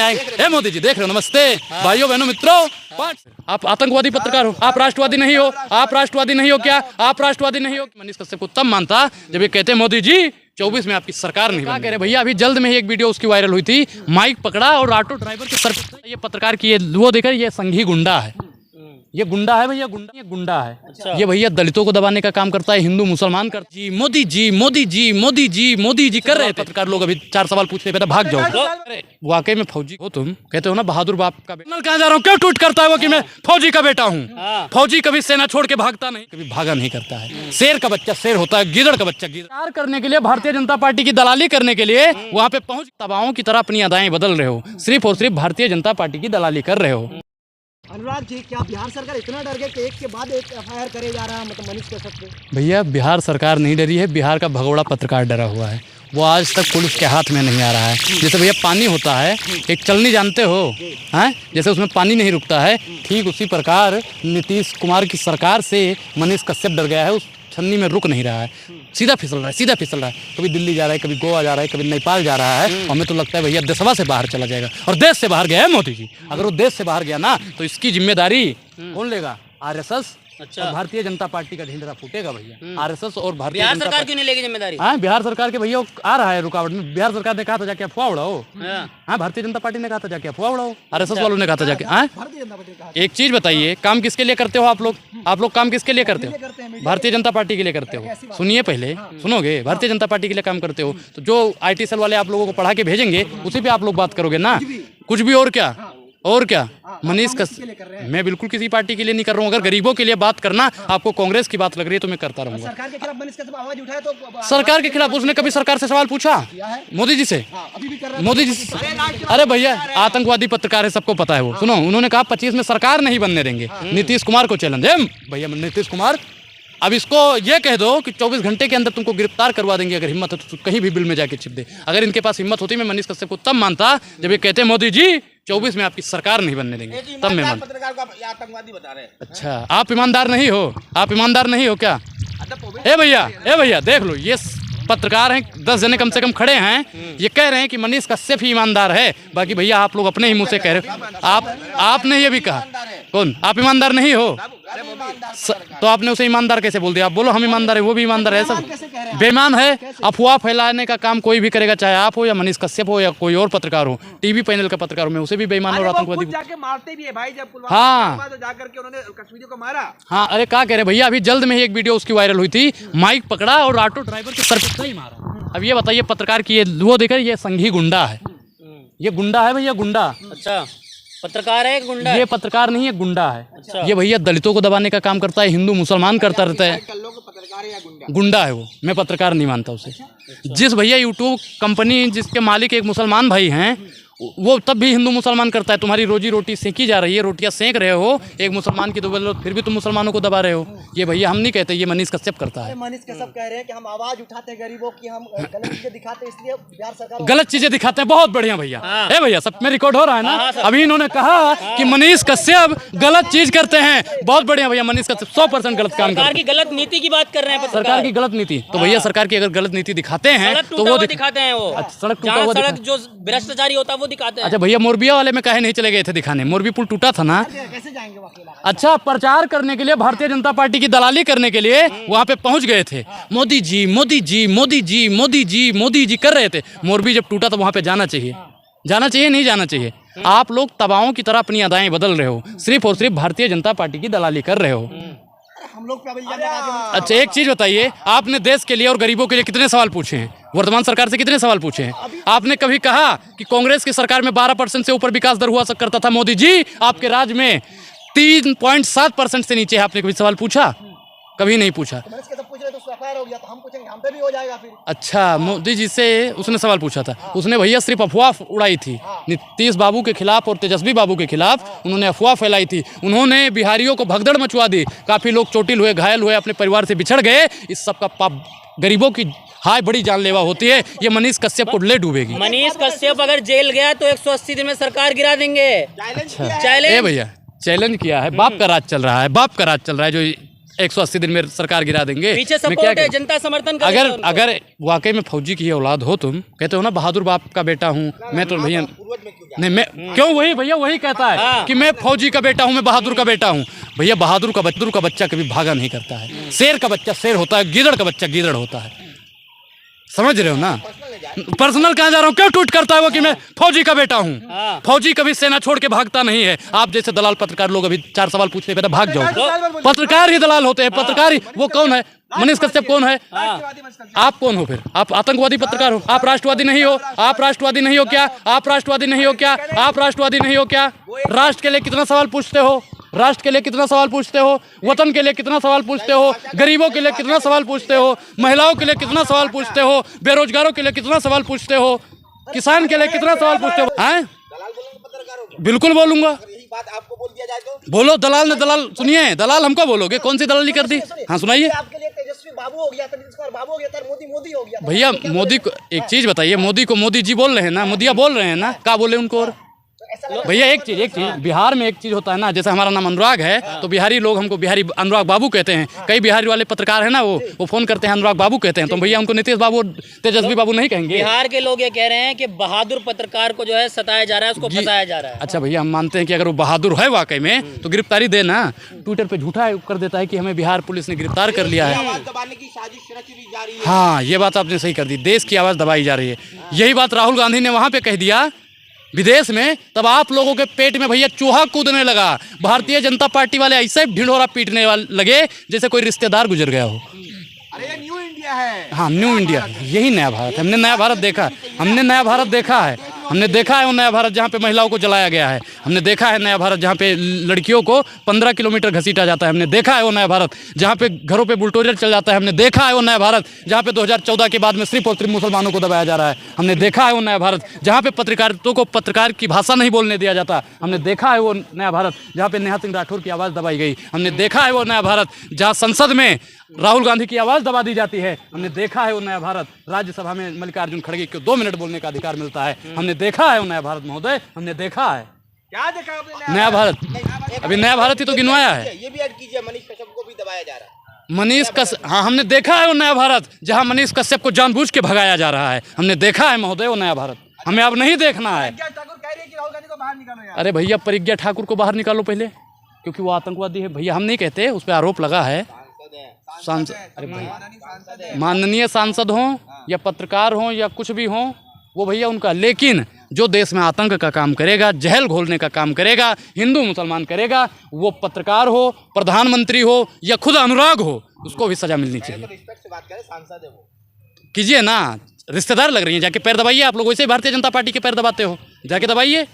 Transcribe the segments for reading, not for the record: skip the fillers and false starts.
आएंगे। ए मोदी जी देख रहे हो, नमस्ते भाइयों बहनों मित्रों। आप आतंकवादी पत्रकार हो, आप राष्ट्रवादी नहीं हो, आप राष्ट्रवादी नहीं हो क्या? आप राष्ट्रवादी नहीं हो? मनीष कश्यप को तब मानता जब ये कहते मोदी जी 24 में आपकी सरकार नहीं बन। कह रहे भैया, अभी जल्द में ही एक वीडियो उसकी वायरल हुई थी, माइक पकड़ा और ऑटो ड्राइवर के सर पे ये पत्रकार की वो देखकर ये संघी गुंडा है, ये गुंडा है भैया, गुंडा ये गुंडा है। अच्छा। ये भैया दलितों को दबाने का काम करता है, हिंदू मुसलमान कर जी मोदी जी मोदी जी मोदी जी मोदी जी कर रहे थे। पत्रकार लोग अभी 4 सवाल पूछते बेटा भाग जाओ। वाकई में फौजी हो तुम, कहते हो ना बहादुर बाप का बेटा। कहाँ जा रहा हूँ, क्यों ट्वीट करता है वो कि मैं फौजी का बेटा हूँ? फौजी कभी सेना छोड़ के भागता नहीं, कभी भागा नहीं करता है। शेर का बच्चा शेर होता है, गिदड़ का बच्चा गिदड़। करने के लिए, भारतीय जनता पार्टी की दलाली करने के लिए वहाँ पे पहुंच तबाहों की तरह अपनी अदाएं बदल रहे हो, सिर्फ और सिर्फ भारतीय जनता पार्टी की दलाली कर रहे हो। अनुराग जी, क्या बिहार सरकार इतना डर गई कि एक के बाद एक एफआईआर करे जा रहा है, मतलब मनीष कश्यप पे? भैया बिहार सरकार नहीं डरी है, बिहार का भगोड़ा पत्रकार डरा हुआ है। वो आज तक पुलिस के हाथ में नहीं आ रहा है। जैसे भैया पानी होता है, एक चलनी जानते हो हैं, जैसे उसमें पानी नहीं रुकता है, ठीक उसी प्रकार नीतीश कुमार की सरकार से मनीष कश्यप डर गया है, उस छन्नी में रुक नहीं रहा है, सीधा फिसल रहा है, सीधा फिसल रहा है। कभी दिल्ली जा रहा है, कभी गोवा जा रहा है, कभी नेपाल जा रहा है। हमें तो लगता है भैया देशवा से बाहर चला जाएगा, और देश से बाहर गया है मोदी जी। अगर वो देश से बाहर गया ना तो इसकी जिम्मेदारी कौन लेगा? आरएसएस। अच्छा। और भारतीय जनता पार्टी का ढिंढरा फूटेगा भैया। आरएसएस और भारतीय बिहार सरकार क्यों नहीं लेगी जिम्मेदारी? हाँ, बिहार सरकार के भैया आ रहा है रुकावट में। बिहार सरकार ने कहा था जाके अफवाह उड़ाओ। हाँ, भारतीय जनता पार्टी ने कहा था जाके अफवाह उड़ाओ, आरएसएस वालों ने कहा था जाके। हाँ, एक चीज बताइए, काम किसके लिए करते हो आप लोग? आप लोग काम किसके लिए करते हो? भारतीय जनता पार्टी के लिए करते हो। सुनिए पहले, सुनोगे, भारतीय जनता पार्टी के लिए काम करते हो तो जो IT सेल वाले आप लोगों को पढ़ा के भेजेंगे उसी पे आप लोग बात करोगे ना, कुछ भी। और क्या मनीष कश्यप, मैं बिल्कुल किसी पार्टी के लिए नहीं कर रहा हूँ। अगर गरीबों के लिए बात करना आपको कांग्रेस की बात लग रही है तो मैं करता रहूंगा। सरकार के खिलाफ मनीष कश्यप आवाज उठाए तो सरकार के खिलाफ उसने कभी सरकार से सवाल पूछा? मोदी जी से, मोदी जी से। अरे भैया आतंकवादी पत्रकार है, सबको पता है वो। सुनो, उन्होंने कहा 25 में सरकार नहीं बनने देंगे। नीतीश कुमार को चैलेंज है भैया, नीतीश कुमार अब इसको ये कह दो कि 24 घंटे के अंदर तुमको गिरफ्तार करवा देंगे, अगर हिम्मत है तो कहीं भी बिल में जाके छिप दे। अगर इनके पास हिम्मत होती, मैं मनीष कश्यप को तब मानता जब ये कहते मोदी जी 24 में आपकी सरकार नहीं बनने देंगे, तब मैं मानता। पत्रकार को आतंकवादी बता रहे हैं। अच्छा, आप ईमानदार नहीं हो? आप ईमानदार नहीं हो क्या? ए भैया देख लो, ये पत्रकार हैं 10 जने कम से कम खड़े हैं, ये कह रहे हैं कि मनीष कश्यप ही ईमानदार है। बाकी भैया आप लोग अपने ही मुंह से कह रहे हो। आपने ये भी कहा, कौन? आप ईमानदार नहीं हो तो आपने उसे ईमानदार कैसे बोल दिया? आप बोलो हम ईमानदार है, वो भी ईमानदार है। सब बेईमान है। अफवाह फैलाने का काम कोई भी करेगा, चाहे आप हो या मनीष कश्यप हो या कोई और पत्रकार हो, टीवी पैनल का पत्रकार हो, मैं उसे भी बेईमान और आतंकवादी जाके मारते भी है भाई, जब हाँ जाकर के उन्होंने कश्मीरियों को मारा। हाँ, अरे क्या कह रहे भैया, अभी जल्द में ही एक वीडियो उसकी वायरल हुई थी, माइक पकड़ा और ऑटो ड्राइवर के सर पे मारा। अब ये बताइए पत्रकार की वो देखकर ये संघी गुंडा है, ये गुंडा है भैया, गुंडा। अच्छा, पत्रकार है गुंडा? ये पत्रकार नहीं है, गुंडा है। अच्छा। ये भैया दलितों को दबाने का काम करता है, हिंदू मुसलमान करता रहता है। गुंडा है वो, मैं पत्रकार नहीं मानता उसे। जिस भैया यूट्यूब कंपनी जिसके मालिक एक मुसलमान भाई हैं, वो तब भी हिंदू मुसलमान करता है। तुम्हारी रोजी रोटी सेंकी जा रही है, रोटियां सेंक रहे हो एक मुसलमान की, तो बोलो फिर भी तुम मुसलमानों को दबा रहे हो। ये भैया हम नहीं कहते, ये मनीष कश्यप करता है। मनीष कश्यप कह रहे हैं कि हम आवाज उठाते हैं गरीबों की, हम गलत चीजें दिखाते हैं, इसलिए बिहार सरकार गलत चीजें दिखाते हैं। बहुत बढ़िया भैया। है भैया, सब में रिकॉर्ड हो रहा है ना? अभी इन्होंने कहा कि मनीष कश्यप गलत चीज करते हैं। बहुत बढ़िया भैया, मनीष कश्यप 100% गलत काम करते हैं। गलत नीति की बात कर रहे हैं, सरकार की गलत नीति। तो भैया सरकार की अगर गलत नीति दिखाते हैं तो वो दिखाते हैं। वो सड़क जो भ्रष्टाचारी होता है वो दिखाते हैं। अच्छा भैया, मोरबिया वाले में काहे नहीं चले गए थे दिखाने? मोरबी पुल टूटा था ना। कैसे जाएंगे वो अकेला? अच्छा, प्रचार करने के लिए, भारतीय जनता पार्टी की दलाली करने के लिए वहां पे पहुंच गए थे। मोदी जी मोदी जी मोदी जी मोदी जी मोदी जी कर रहे थे। मोरबी जब टूटा तो वहां पे जाना चाहिए, नहीं जाना चाहिए? आप लोग तबाहों की तरह अपनी अदाएं बदल रहे हो, सिर्फ और सिर्फ भारतीय जनता पार्टी की दलाली कर रहे हो। हम लोग अच्छा, एक चीज बताइए, आपने देश के लिए और गरीबों के लिए कितने सवाल पूछे हैं? वर्तमान सरकार से कितने सवाल पूछे हैं? आपने कभी कहा कि कांग्रेस की सरकार में 12% से ऊपर विकास दर हुआ करता था? मोदी जी आपके राज्य में 3.7% से नीचे है। आपने कभी सवाल पूछा? कभी नहीं पूछा। अच्छा, मोदी जी से उसने सवाल पूछा था। उसने भैया सिर्फ अफवाह उड़ाई थी नीतीश बाबू के खिलाफ और तेजस्वी बाबू के खिलाफ। उन्होंने अफवाह फैलाई थी, उन्होंने बिहारियों को भगदड़ मचवा दी, काफी लोग चोटिल हुए, घायल हुए, अपने परिवार से बिछड़ गए। इस सब का पाप गरीबों की हाय बड़ी जानलेवा होती है। ये मनीष कश्यप को ले डूबेगी। मनीष कश्यप अगर जेल गया तो 180 दिन में सरकार गिरा देंगे। अच्छा, भैया चैलेंज किया है। बाप का राज चल रहा है, बाप का राज चल रहा है। जो 180 दिन में सरकार गिरा देंगे। पीछे मैं क्या सपोर्ट है, करूं? जनता समर्थन करेगी उनको। अगर वाकई में फौजी की औलाद हो, तुम कहते हो ना बहादुर बाप का बेटा हूँ मैं, तो भैया नहीं, मैं क्यों, वही भैया वही कहता है कि मैं फौजी का बेटा हूँ, मैं बहादुर का बेटा हूँ। भैया बहादुर का बच्चा कभी भागा नहीं करता है, शेर का बच्चा शेर होता है, गीदड़ का बच्चा गीदड़ होता है। समझ रहे हो ना? पर्सनल कहाँ जा रहा हूँ? क्यों ट्वीट करता है वो कि मैं फौजी का बेटा हूँ? फौजी कभी सेना छोड़ के भागता नहीं है। आप जैसे दलाल पत्रकार लोग अभी 4 सवाल पूछते बेटा भाग जाओ। पत्रकार ही दलाल होते हैं, पत्रकार ही। वो कौन है? मनीष कश्यप कौन है? आप कौन हो फिर? आप आतंकवादी पत्रकार हो? आप राष्ट्रवादी नहीं हो? आप राष्ट्रवादी नहीं हो क्या? आप राष्ट्रवादी नहीं हो क्या? आप राष्ट्रवादी नहीं हो क्या? राष्ट्र के लिए कितना सवाल पूछते हो? राष्ट्र के लिए कितना सवाल पूछते हो? वतन के लिए कितना सवाल पूछते हो? गरीबों के लिए कितना सवाल पूछते हो? महिलाओं के लिए कितना सवाल पूछते हो? बेरोजगारों के लिए कितना सवाल पूछते हो? किसान के लिए कितना सवाल पूछते हो? हैं? बिल्कुल बोलूंगा। बात आपको बोल दिया जाए तो बोलो। दलाल ने दलाल, सुनिए, दलाल हमको बोलोगे? कौन सी दलाली कर दी? हाँ सुनाइए। आपके लिए तेजस्वी बाबू हो गया था, नीतीश कुमार बाबू हो गया था, मोदी हो गया था। भैया मोदी को एक चीज बताइए, मोदी को मोदी जी बोल रहे हैं ना, मोदिया बोल रहे हैं ना, क्या बोले उनको? और भैया एक चीज बिहार में एक चीज होता है ना, जैसे हमारा नाम अनुराग है तो बिहारी लोग हमको बिहारी अनुराग बाबू कहते हैं। कई बिहारी वाले पत्रकार है ना, वो फोन करते हैं अनुराग बाबू कहते हैं, तो भैया उनको नीतीश बाबू तेजस्वी बाबू नहीं कहेंगे? बिहार के लोग ये कह रहे हैं कि बहादुर पत्रकार को जो है सताया जा रहा है, उसको फंसाया जा रहा है। अच्छा भैया, हम मानते हैं कि अगर वो बहादुर है वाकई में तो गिरफ्तारी देना। ट्विटर पे झूठा कर देता है कि हमें बिहार पुलिस ने गिरफ्तार कर लिया है। दबाने की साजिश रची जा रही है। हाँ, ये बात आपने सही कर दी, देश की आवाज़ दबाई जा रही है। यही बात राहुल गांधी ने वहाँ पे कह दिया विदेश में, तब आप लोगों के पेट में भैया चूहा कूदने लगा। भारतीय जनता पार्टी वाले ऐसे ढिंढोरा पीटने लगे जैसे कोई रिश्तेदार गुजर गया हो। अरे ये न्यू इंडिया है। हाँ, न्यू इंडिया, यही नया भारत है। हमने नया भारत देखा, हमने नया भारत देखा है। हमने देखा है वो नया भारत जहाँ पे महिलाओं को जलाया गया है। हमने देखा है नया भारत जहाँ पे लड़कियों को 15 किलोमीटर घसीटा जाता है। हमने देखा है वो नया भारत जहाँ पे घरों पे बुलडोजर चल जाता है। हमने देखा है वो नया भारत जहाँ पे 2014 के बाद में सिर्फ और सिर्फ मुसलमानों को दबाया जा रहा है। हमने देखा है वो नया भारत जहाँ पे पत्रकारिता को पत्रकार की भाषा नहीं बोलने दिया जाता। हमने देखा है वो नया भारत जहाँ पे नेहा सिंह राठौर की आवाज़ दबाई गई। हमने देखा है वो नया भारत जहाँ संसद में राहुल गांधी की आवाज़ दबा दी जाती है। हमने देखा है वो नया भारत राज्यसभा में मल्लिकार्जुन खड़गे को 2 मिनट बोलने का अधिकार मिलता है। हमने देखा है वो नया भारत महोदय, हमने देखा है। क्या देखा आपने? नया भारत, अभी नया भारत ही तो गिनवाया है। ये भी ऐड कीजिए, मनीष कश्यप को भी दबाया जा रहा है। मनीष कश्यप, हाँ हमने देखा है वो नया भारत जहाँ मनीष कश्यप को जानबूझ के भगाया जा रहा है। हमने देखा है महोदय वो नया भारत, हमें अब नहीं देखना है। ठाकुर कह रही है कि राहुल गांधी को बाहर निकालो यार। अरे भैया, प्रज्ञा ठाकुर को बाहर निकालो पहले, क्योंकि वो आतंकवादी है। भैया हम नहीं कहते, उस पर आरोप लगा है। सांसद, अरे भैया माननीय सांसद हों या पत्रकार हों या कुछ भी हों, वो भैया उनका, लेकिन जो देश में आतंक का काम करेगा, जहल घोलने का काम करेगा, हिंदू मुसलमान करेगा, वो पत्रकार हो, प्रधानमंत्री हो या खुद अनुराग हो, उसको भी सजा मिलनी चाहिए। रिस्पेक्ट से बात करें, सांसद है वो। कीजिए ना, रिश्तेदार लग रही हैं, जाके पैर दबाइए। आप लोग वैसे ही भारतीय जनता पार्टी के पैर दबाते हो, जाके दबाइए।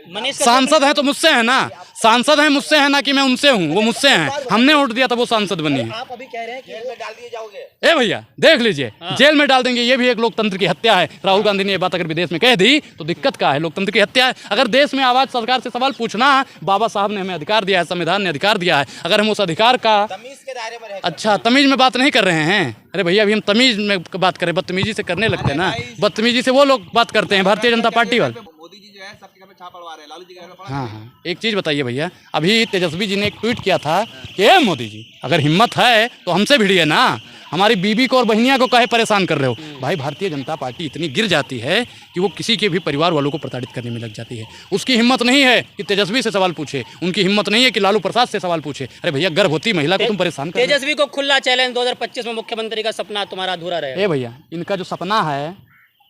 मनीष सांसद है तो मुझसे है ना, सांसद है मुझसे है ना कि मैं उनसे हूँ, वो मुझसे हैं। हमने वोट दिया तब वो सांसद बनी है। आप अभी कह रहे हैं कि जेल में डाल दिए जाओगे। ए भैया देख लीजिए, जेल में डाल देंगे, ये भी एक लोकतंत्र की हत्या है। राहुल गांधी ने ये बात अगर विदेश में कह दी तो दिक्कत क्या है? लोकतंत्र की हत्या है। अगर देश में आवाज सरकार से सवाल पूछना, बाबा साहब ने हमें अधिकार दिया है, संविधान ने अधिकार दिया है, अगर हम उस अधिकार का, तमीज के दायरे में रह, अच्छा तमीज में बात नहीं कर रहे हैं। अरे भैया अभी हम तमीज में बात करें, बदतमीजी से करने लगते हैं ना। बदतमीजी से वो लोग बात करते हैं भारतीय जनता पार्टी वाले। मोदी जी जो है सबके घर में छाप पड़वा रहे हैं, लालू जी के घर में पड़ा। हाँ, एक चीज़ बताइए भैया, अभी तेजस्वी जी ने एक ट्वीट किया था कि मोदी जी अगर हिम्मत है तो हमसे भिड़िए ना, हमारी बीबी को और बहनिया को काहे परेशान कर रहे हो? भाई भारतीय जनता पार्टी इतनी गिर जाती है कि वो किसी के भी परिवार वालों को प्रताड़ित करने में लग जाती है। उसकी हिम्मत नहीं है कि तेजस्वी से सवाल पूछे, उनकी हिम्मत नहीं है कि लालू प्रसाद से सवाल पूछे। अरे भैया, गर्भवती महिला को तुम परेशान कर रहे हो। तेजस्वी को खुला चैलेंज, 2025 में मुख्यमंत्री का सपना तुम्हारा अधूरा रहेगा। ए भैया, इनका जो सपना है,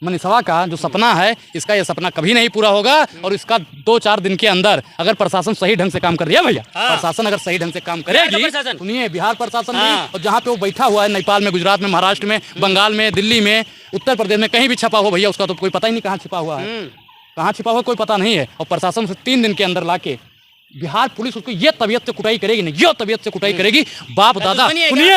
मनीषवा का जो सपना है, इसका ये सपना कभी नहीं पूरा होगा। और इसका 2-4 दिन के अंदर अगर प्रशासन सही ढंग से काम कर रही है भैया, प्रशासन अगर सही ढंग से काम करेगी, सुनिए बिहार प्रशासन भी, और जहाँ पे वो बैठा हुआ है नेपाल में, गुजरात में, महाराष्ट्र में, बंगाल में, दिल्ली में, उत्तर प्रदेश में, कहीं भी छपा हो भैया, उसका तो कोई पता ही नहीं कहाँ छिपा हुआ है, कहाँ छिपा हुआ कोई पता नहीं है। और प्रशासन से 3 दिन के अंदर लाके बिहार पुलिस उसको ये तबीयत से कुटाई करेगी ना, ये तबीयत से कुटाई करेगी। बाप दादा सुनिए सुनिए,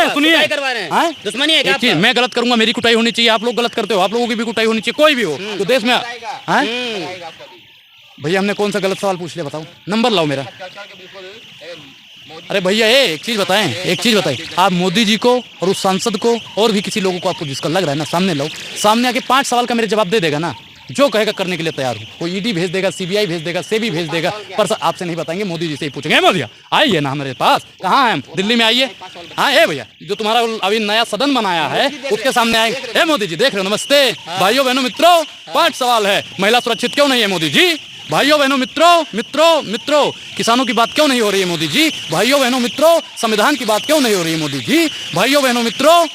दुश्मनी है क्या? एक चीज मैं गलत करूंगा, मेरी कुटाई होनी चाहिए। आप लोग गलत करते हो, आप लोगों की भी कुटाई होनी चाहिए, कोई भी हो तो देश में। भैया हमने कौन सा गलत सवाल पूछ लिया बताओ, नंबर लाओ मेरा। अरे भैया एक चीज बताएं, एक चीज बताएं, आप मोदी जी को और उस सांसद को और भी किसी लोगों को आपको जिसका लग रहा है ना, सामने लाओ, सामने आके 5 सवाल का मेरे जवाब दे देगा ना, जो कहेगा करने के लिए तैयार हूँ। कोई ईडी भेज देगा, सीबीआई भेज देगा, सेबी भेज देगा, पर आपसे नहीं बताएंगे, मोदी जी से ही पूछेंगे। मोदी आइए ना हमारे पास, कहाँ है हम? दिल्ली में आइए। हाँ ए भैया, जो तुम्हारा अभी नया सदन बनाया है उसके सामने आएंगे। ए मोदी जी देख रहे हो, नमस्ते भाइयों बहनों मित्रों। 5 सवाल है, महिला सुरक्षित क्यों नहीं है मोदी जी? भाइयों बहनों मित्रों, किसानों की बात क्यों नहीं हो रही है मोदी जी? भाइयों बहनों मित्रों, संविधान की बात क्यों नहीं हो रही है मोदी जी? भाइयों बहनों मित्रों,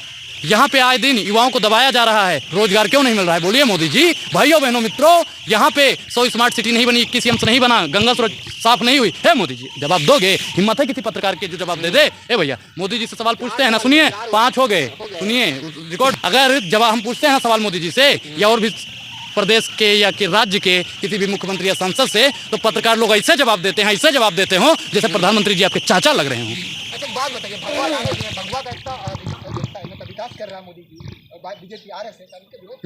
यहाँ पे आए दिन युवाओं को दबाया जा रहा है, रोजगार क्यों नहीं मिल रहा है? बोलिए मोदी जी। भाइयों बहनों मित्रों, यहाँ पे 100 स्मार्ट सिटी नहीं बनी, 21 एम्स नहीं बना, गंगा साफ नहीं हुई है। मोदी जी जवाब दोगे? हिम्मत है किसी पत्रकार के जो जवाब दे दे? ए भैया, मोदी जी से सवाल पूछते हैं ना, सुनिए 5 हो गए, सुनिए रिकॉर्ड। अगर जवाब हम पूछते हैं ना सवाल मोदी जी से या और भी प्रदेश के या कि राज्य के किसी भी मुख्यमंत्री या सांसद से, तो पत्रकार लोग ऐसे जवाब देते हैं, ऐसे जवाब देते हो जैसे प्रधानमंत्री जी आपके चाचा लग रहे हों। अच्छा बात बताइए, भगवा का विकास कर रहा है मोदी जी, बीजेपी आरएसएस,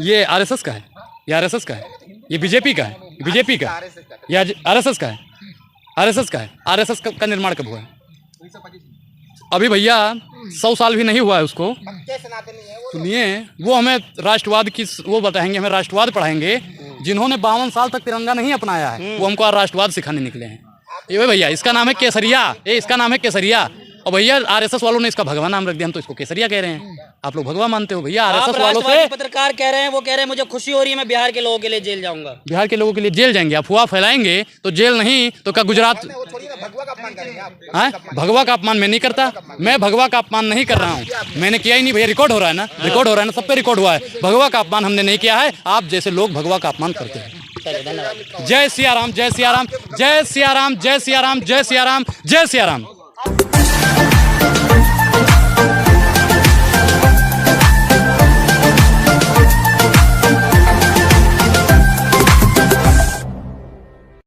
ये आरएसएस का है, ये आरएसएस का है, ये बीजेपी का है, बीजेपी का है, ये आरएसएस का है, आरएसएस का है। आरएसएस का निर्माण कब हुआ है? अभी भैया 100 साल भी नहीं हुआ है उसको। सुनिए, वो हमें राष्ट्रवाद की वो बताएंगे, हमें राष्ट्रवाद पढ़ाएंगे। जिन्होंने 52 साल तक तिरंगा नहीं अपनाया है वो हमको राष्ट्रवाद सिखाने निकले हैं। ये भैया इसका नाम है केसरिया, ये इसका नाम है केसरिया। और भैया आरएसएस वालों ने इसका भगवान नाम रख दिया, हम तो इसको केसरिया कह रहे हैं। आप लोग भगवा मानते हो भैया। आरएसएस वालों से पत्रकार कह रहे हैं, वो कह रहे हैं मुझे खुशी हो रही है, मैं बिहार के लोगों के लिए जेल जाऊंगा। बिहार के लोगों के लिए जेल जाएंगे? अफवाह फैलाएंगे तो जेल नहीं तो क्या गुजरात? भगवा का अपमान मैं नहीं करता, मैं भगवा का अपमान नहीं कर रहा हूँ, मैंने किया ही नहीं भैया। रिकॉर्ड हो रहा है ना, रिकॉर्ड हो रहा है ना, सब पे रिकॉर्ड हुआ है। भगवा का अपमान हमने नहीं किया है, आप जैसे लोग भगवा का अपमान करते हैं। जय सिया राम, जय सिया राम, जय सिया राम, जय सिया राम, जय सिया राम, जय सिया राम।